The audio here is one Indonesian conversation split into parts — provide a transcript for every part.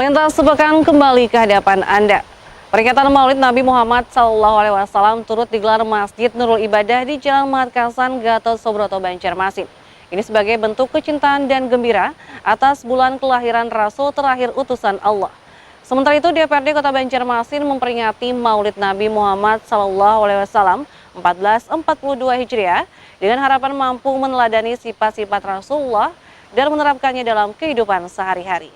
Pentas sepekan kembali ke hadapan Anda. Peringatan Maulid Nabi Muhammad SAW turut digelar Masjid Nurul Ibadah di Jalan Mahakasan, Gatot Subroto, Banjarmasin. Ini sebagai bentuk kecintaan dan gembira atas bulan kelahiran Rasul terakhir utusan Allah. Sementara itu, DPRD Kota Banjarmasin memperingati Maulid Nabi Muhammad SAW 1442 Hijriah dengan harapan mampu meneladani sifat-sifat Rasulullah dan menerapkannya dalam kehidupan sehari-hari.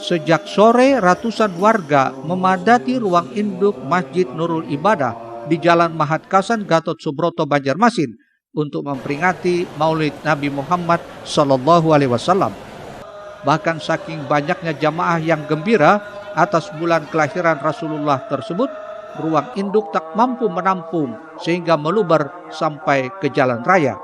Sejak sore, ratusan warga memadati ruang induk Masjid Nurul Ibadah di Jalan Mahakasan, Gatot Subroto, Banjarmasin untuk memperingati Maulid Nabi Muhammad SAW. Bahkan saking banyaknya jamaah yang gembira atas bulan kelahiran Rasulullah tersebut, ruang induk tak mampu menampung sehingga meluber sampai ke jalan raya.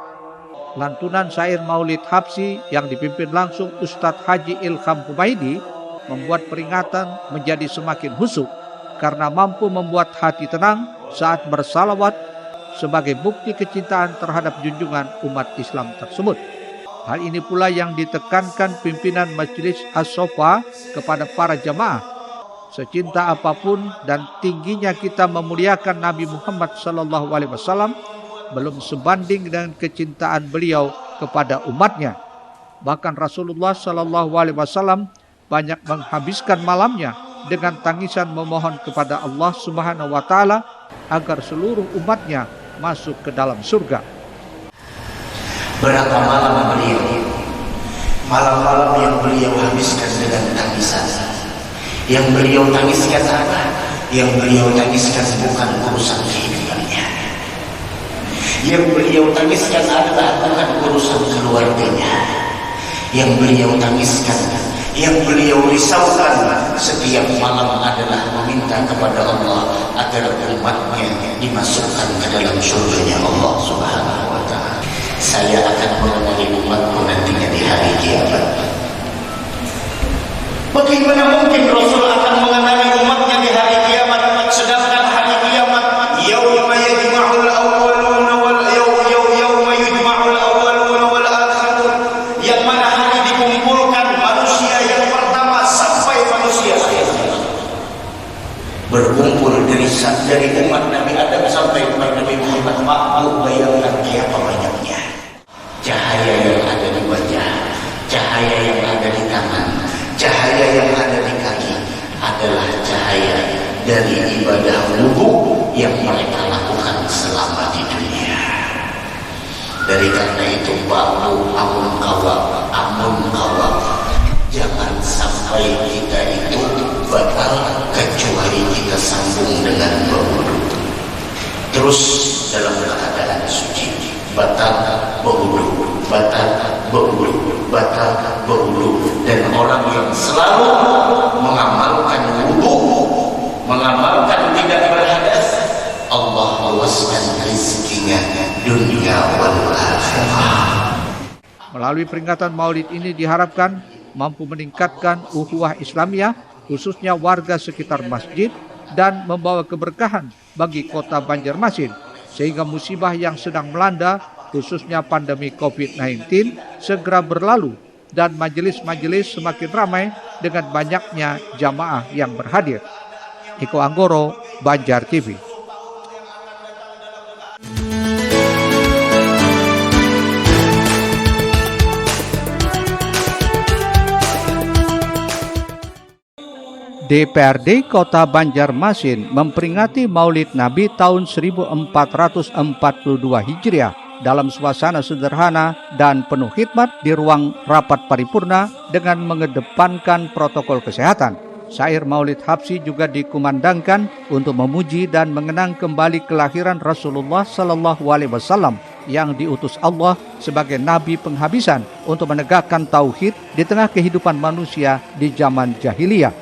Lantunan syair Maulid Habsyi yang dipimpin langsung Ustadz Haji Ilham Humaidi membuat peringatan menjadi semakin khusyuk karena mampu membuat hati tenang saat bersalawat sebagai bukti kecintaan terhadap junjungan umat Islam tersebut. Hal ini pula yang ditekankan pimpinan Majelis As-Sofa kepada para jamaah. Secinta apapun dan tingginya kita memuliakan Nabi Muhammad SAW belum sebanding dengan kecintaan beliau kepada umatnya. Bahkan Rasulullah SAW banyak menghabiskan malamnya dengan tangisan memohon kepada Allah Subhanahu wa Ta'ala agar seluruh umatnya masuk ke dalam surga. Berapa malam beliau, malam-malam yang beliau habiskan dengan tangisan. Yang beliau tangiskan apa? Yang beliau tangiskan bukan urusan kehidupannya. Yang beliau tangiskan adalah bukan urusan keluarganya. Yang beliau tangiskan, yang beliau risaukan setiap malam adalah meminta kepada Allah agar umatnya dimasukkan ke dalam surganya Allah Subhanahu wa Ta'ala. Saya akan mengenali umatku nantinya di hari kiamat. Bagaimana mungkin Rasul akan mengenali umatnya di hari kiamat, sedangkan hari kiamat yauma yajma'ul awwaluna wal yauma yujma'ul awwaluna wal akhirun, yang mana hari dikumpulkan manusia yang pertama sampai manusia akhir. Berkumpul dari umat Nabi Adam sampai umat Nabi Muhammad. Makhluk bayangkan berapa banyaknya cahaya yang ada di wajah, cahaya yang ada di tangan, cahaya yang ada di kaki adalah cahaya dari ibadah wudhu yang mereka lakukan selama di dunia. Dari karena itu ba'du amun kawab, jangan sampai kita itu batal kecuali kita sambung dengan berwudhu. Terus dalam keadaan suci, batal berwudhu, batal berwudhu, batal berwudhu. Dan orang yang selalu mengamalkan wudhu, mengamalkan tidak berhadas, Allah luaskan rezekinya dunia wal akhirah. Melalui peringatan Maulid ini diharapkan mampu meningkatkan ukhuwah Islamiyah khususnya warga sekitar masjid dan membawa keberkahan bagi kota Banjarmasin sehingga musibah yang sedang melanda khususnya pandemi COVID-19 segera berlalu dan majelis-majelis semakin ramai dengan banyaknya jamaah yang berhadir. Iko Anggoro, Banjar TV. DPRD Kota Banjarmasin memperingati Maulid Nabi tahun 1442 Hijriah dalam suasana sederhana dan penuh khidmat di ruang rapat paripurna dengan mengedepankan protokol kesehatan. Syair Maulid Habsyi juga dikumandangkan untuk memuji dan mengenang kembali kelahiran Rasulullah SAW yang diutus Allah sebagai nabi penghabisan untuk menegakkan tauhid di tengah kehidupan manusia di zaman jahiliyah.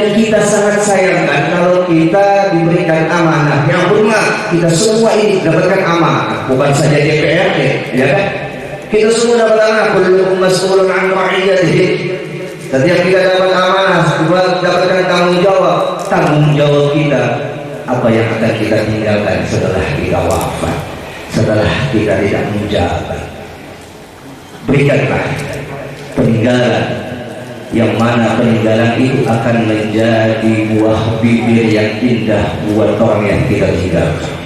yang kita sangat sayangkan kalau kita diberikan amanah. Yang benar, kita semua ini dapatkan amanah, bukan saja DPRD, ya kan? Kita semua dapat amanah, kullukum mas'ulun an ra'iyatihi. Setiap kita dapat amanah, dapatkan tanggung jawab kita. Apa yang akan kita tinggalkan setelah kita wafat, setelah kita tidak menjabat. Berikanlah peninggalan, yang mana peninggalan itu akan menjadi buah bibir yang indah buat orang yang kita tinggalkan.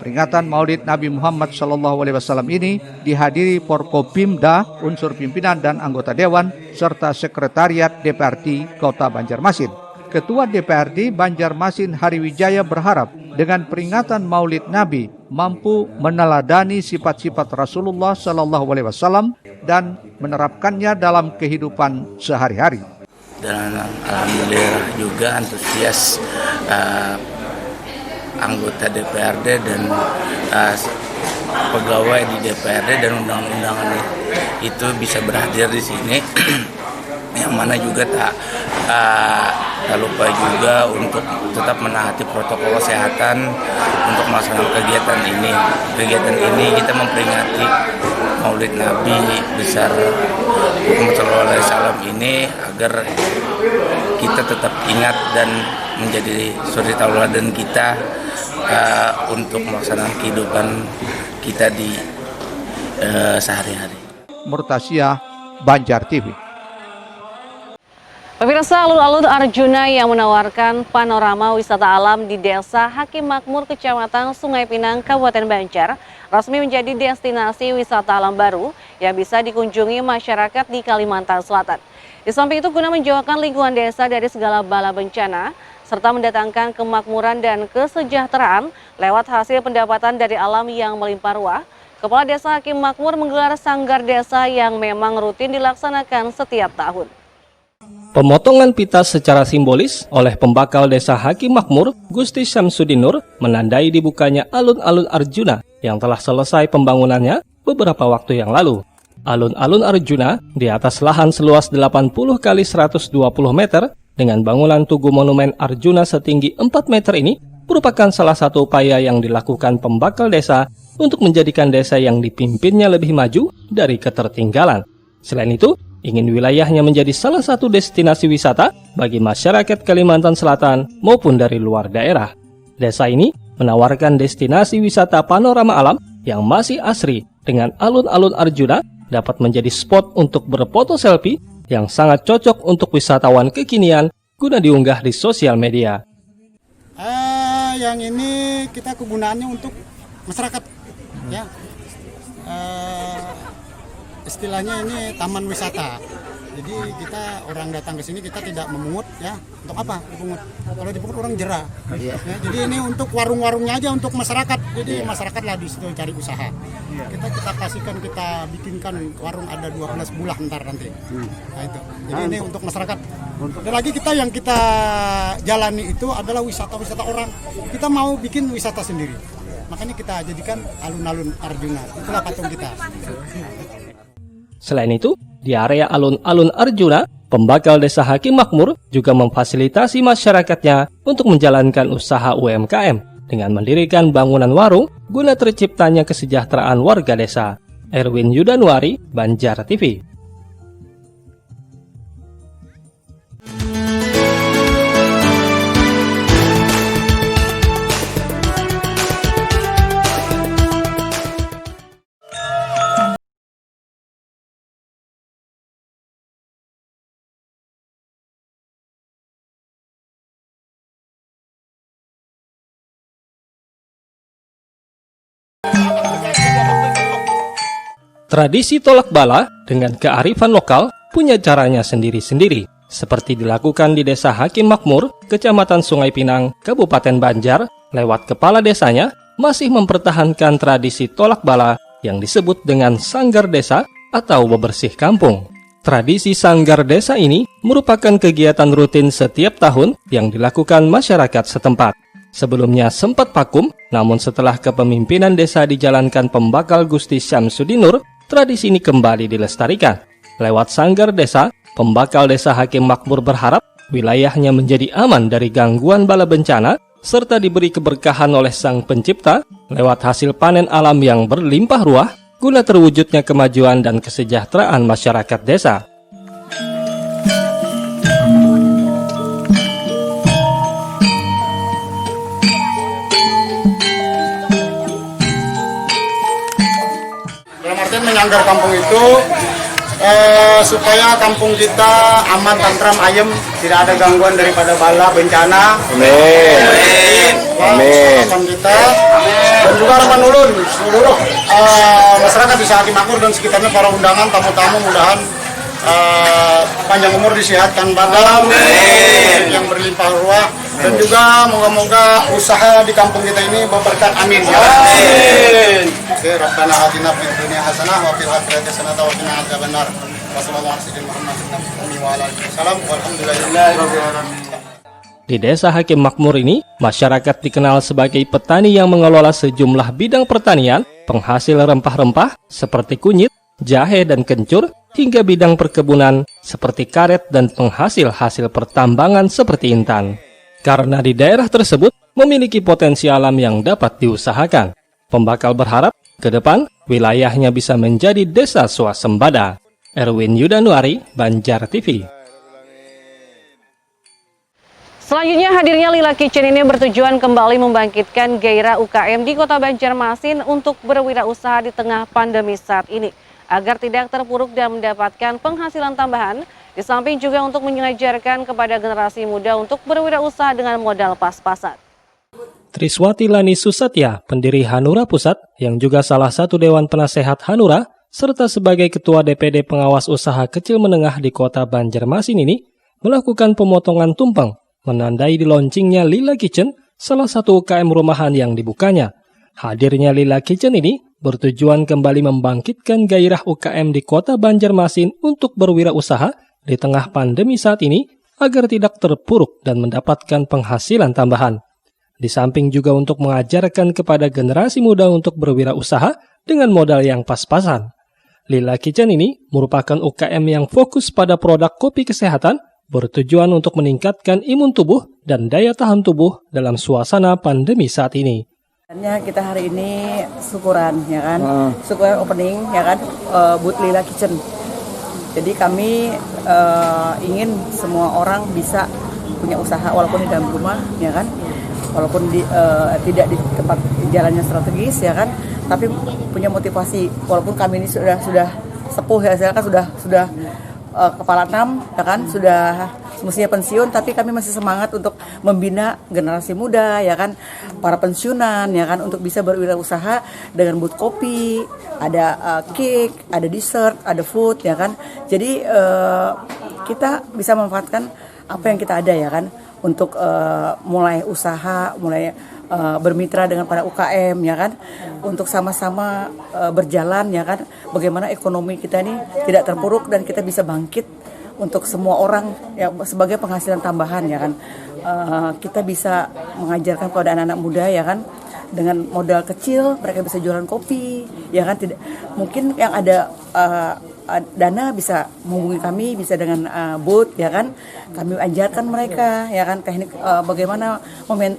Peringatan Maulid Nabi Muhammad SAW ini dihadiri Forkopimda, unsur pimpinan dan anggota Dewan, serta Sekretariat DPRD Kota Banjarmasin. Ketua DPRD Banjarmasin Hariwijaya berharap dengan peringatan Maulid Nabi mampu meneladani sifat-sifat Rasulullah SAW dan menerapkannya dalam kehidupan sehari-hari. Dan alhamdulillah juga antusias anggota DPRD dan pegawai di DPRD dan undang-undangan itu bisa berhadir di sini. Yang mana juga tak lupa juga untuk tetap menaati protokol kesehatan untuk melaksanakan kegiatan ini. Kegiatan ini kita memperingati Maulid Nabi besar Muhammad SAW ini agar kita tetap ingat dan menjadi suri tauladan kita untuk melaksanakan kehidupan kita di sehari-hari. Murtasia, Banjar TV. Pemirsa, alun-alun Arjuna yang menawarkan panorama wisata alam di Desa Hakim Makmur, Kecamatan Sungai Pinang, Kabupaten Banjar, resmi menjadi destinasi wisata alam baru yang bisa dikunjungi masyarakat di Kalimantan Selatan. Di samping itu, guna menjauhkan lingkungan desa dari segala bala bencana, serta mendatangkan kemakmuran dan kesejahteraan lewat hasil pendapatan dari alam yang melimpah ruah, Kepala Desa Hakim Makmur menggelar sanggar desa yang memang rutin dilaksanakan setiap tahun. Pemotongan pita secara simbolis oleh pembakal Desa Hakim Makmur, Gusti Syamsuddin Nur, menandai dibukanya alun-alun Arjuna yang telah selesai pembangunannya beberapa waktu yang lalu. Alun-alun Arjuna di atas lahan seluas 80 kali 120 meter dengan bangunan tugu monumen Arjuna setinggi 4 meter ini merupakan salah satu upaya yang dilakukan pembakal desa untuk menjadikan desa yang dipimpinnya lebih maju dari ketertinggalan. Selain itu, ingin wilayahnya menjadi salah satu destinasi wisata bagi masyarakat Kalimantan Selatan maupun dari luar daerah. Desa ini menawarkan destinasi wisata panorama alam yang masih asri dengan alun-alun Arjuna dapat menjadi spot untuk berfoto selfie yang sangat cocok untuk wisatawan kekinian guna diunggah di sosial media. Yang ini kita kegunaannya untuk masyarakat, ya. Istilahnya ini taman wisata. Jadi kita orang datang ke sini kita tidak memungut, ya. Untuk apa dipungut? Kalau dipungut orang jera. Ya, jadi ini untuk warung-warungnya aja, untuk masyarakat. Jadi masyarakat lah di situ cari usaha. Kita kasihkan, kita bikinkan warung ada 12 bulan ntar nanti. Nah itu. Jadi ini untuk masyarakat. Dan lagi kita yang kita jalani itu adalah wisata-wisata orang. Kita mau bikin wisata sendiri. Makanya kita jadikan alun-alun Arjuna. Itulah patung kita. Selain itu, di area alun-alun Arjuna, pembakal Desa Hakim Makmur juga memfasilitasi masyarakatnya untuk menjalankan usaha UMKM dengan mendirikan bangunan warung guna terciptanya kesejahteraan warga desa. Erwin Yudanuari, Banjar TV. Tradisi tolak bala dengan kearifan lokal punya caranya sendiri-sendiri, seperti dilakukan di Desa Hakim Makmur, Kecamatan Sungai Pinang, Kabupaten Banjar. Lewat kepala desanya masih mempertahankan tradisi tolak bala yang disebut dengan sanggar desa atau bebersih kampung. Tradisi sanggar desa ini merupakan kegiatan rutin setiap tahun yang dilakukan masyarakat setempat. Sebelumnya sempat vakum, namun setelah kepemimpinan desa dijalankan pembakal Gusti Syamsuddin Nur, tradisi ini kembali dilestarikan. Lewat sanggar desa, pembakal Desa Hakim Makmur berharap wilayahnya menjadi aman dari gangguan bala bencana, serta diberi keberkahan oleh Sang Pencipta lewat hasil panen alam yang berlimpah ruah, guna terwujudnya kemajuan dan kesejahteraan masyarakat desa. Dalam artian menyanggar kampung itu supaya kampung kita aman, tentram, ayem, tidak ada gangguan daripada bala bencana. Amin. Amin. Kita dan juga harapan ulun seluruh masyarakat desa Haki Makmur dan sekitarnya, para undangan, tamu-tamu, mudahan panjang umur, disehatkan badan, yang berlimpah ruah, dan juga moga-moga usaha di kampung kita ini berberkat. Amin. Amin. Oke, Rabbana atina fid dunya hasanah wa fil akhirati hasanah wa qina adzabannar. Di Desa Hakim Makmur ini, masyarakat dikenal sebagai petani yang mengelola sejumlah bidang pertanian, penghasil rempah-rempah seperti kunyit, jahe, dan kencur, hingga bidang perkebunan seperti karet dan penghasil hasil pertambangan seperti intan. Karena di daerah tersebut memiliki potensi alam yang dapat diusahakan, pembakal berharap ke depan wilayahnya bisa menjadi desa swasembada. Erwin Yudanuari, Banjar TV. Selanjutnya, hadirnya Lila Kitchen ini bertujuan kembali membangkitkan gairah UKM di Kota Banjarmasin untuk berwirausaha di tengah pandemi saat ini, agar tidak terpuruk dan mendapatkan penghasilan tambahan, di samping juga untuk mengajarkan kepada generasi muda untuk berwirausaha dengan modal pas-pasan. Triswati Lani Susatya, pendiri Hanura Pusat, yang juga salah satu Dewan Penasehat Hanura, serta sebagai Ketua DPD Pengawas Usaha Kecil Menengah di Kota Banjarmasin ini, melakukan pemotongan tumpeng, menandai di launchingnya Lila Kitchen, salah satu UKM rumahan yang dibukanya. Hadirnya Lila Kitchen ini bertujuan kembali membangkitkan gairah UKM di Kota Banjarmasin untuk berwirausaha di tengah pandemi saat ini, agar tidak terpuruk dan mendapatkan penghasilan tambahan. Di samping juga untuk mengajarkan kepada generasi muda untuk berwirausaha dengan modal yang pas-pasan. Lila Kitchen ini merupakan UKM yang fokus pada produk kopi kesehatan, bertujuan untuk meningkatkan imun tubuh dan daya tahan tubuh dalam suasana pandemi saat ini. Kita hari ini syukuran, ya kan, syukuran opening, ya kan, booth Lila Kitchen. Jadi kami ingin semua orang bisa punya usaha walaupun di dalam rumah, ya kan, walaupun tidak di tempat jalannya strategis, ya kan, tapi punya motivasi. Walaupun kami ini sudah sepuh, ya, saya kan sudah kepala 6, ya kan, sudah semestinya pensiun, tapi kami masih semangat untuk membina generasi muda, ya kan, para pensiunan, ya kan, untuk bisa berwirausaha dengan booth kopi, ada cake, ada dessert, ada food, ya kan. Jadi kita bisa memanfaatkan apa yang kita ada, ya kan, untuk mulai usaha, mulai bermitra dengan para UKM, ya kan, untuk sama-sama berjalan, ya kan, bagaimana ekonomi kita ini tidak terpuruk dan kita bisa bangkit untuk semua orang, ya, sebagai penghasilan tambahan, ya kan. Kita bisa mengajarkan kepada anak-anak muda, ya kan, dengan modal kecil mereka bisa jualan kopi, ya kan, tidak mungkin yang ada dana bisa menghubungi kami, bisa dengan booth, ya kan, kami ajarkan mereka, ya kan, teknik bagaimana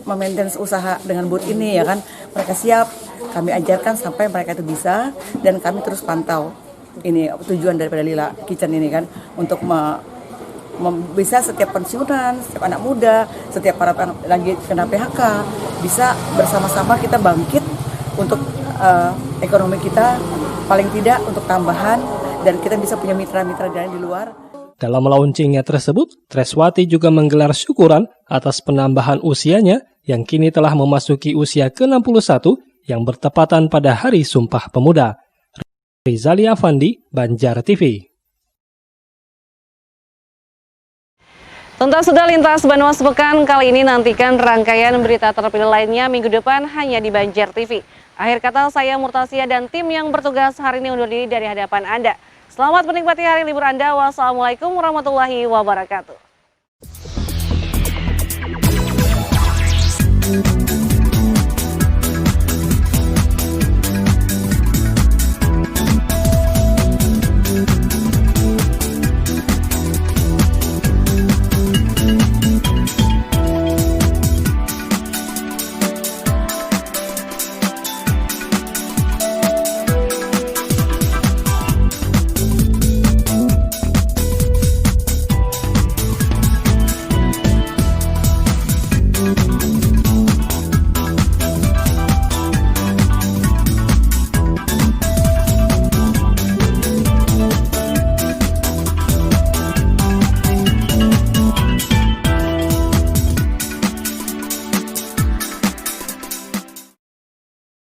memaintain usaha dengan booth ini, ya kan, mereka siap, kami ajarkan sampai mereka itu bisa, dan kami terus pantau. Ini tujuan daripada Lila Kitchen ini kan, untuk bisa setiap pensiunan, setiap anak muda, setiap para lagi kena PHK bisa bersama-sama kita bangkit untuk ekonomi kita, paling tidak untuk tambahan, dan kita bisa punya mitra-mitra dari di luar. Dalam launchingnya tersebut, Triswati juga menggelar syukuran atas penambahan usianya yang kini telah memasuki usia ke-61 yang bertepatan pada Hari Sumpah Pemuda. Rizali Afandi, Banjar TV. Tuntas sudah lintas Banua sepekan kali ini, nantikan rangkaian berita terpilih lainnya minggu depan hanya di Banjar TV. Akhir kata, saya Murtasia dan tim yang bertugas hari ini undur diri dari hadapan Anda. Selamat menikmati hari libur Anda. Wassalamualaikum warahmatullahi wabarakatuh.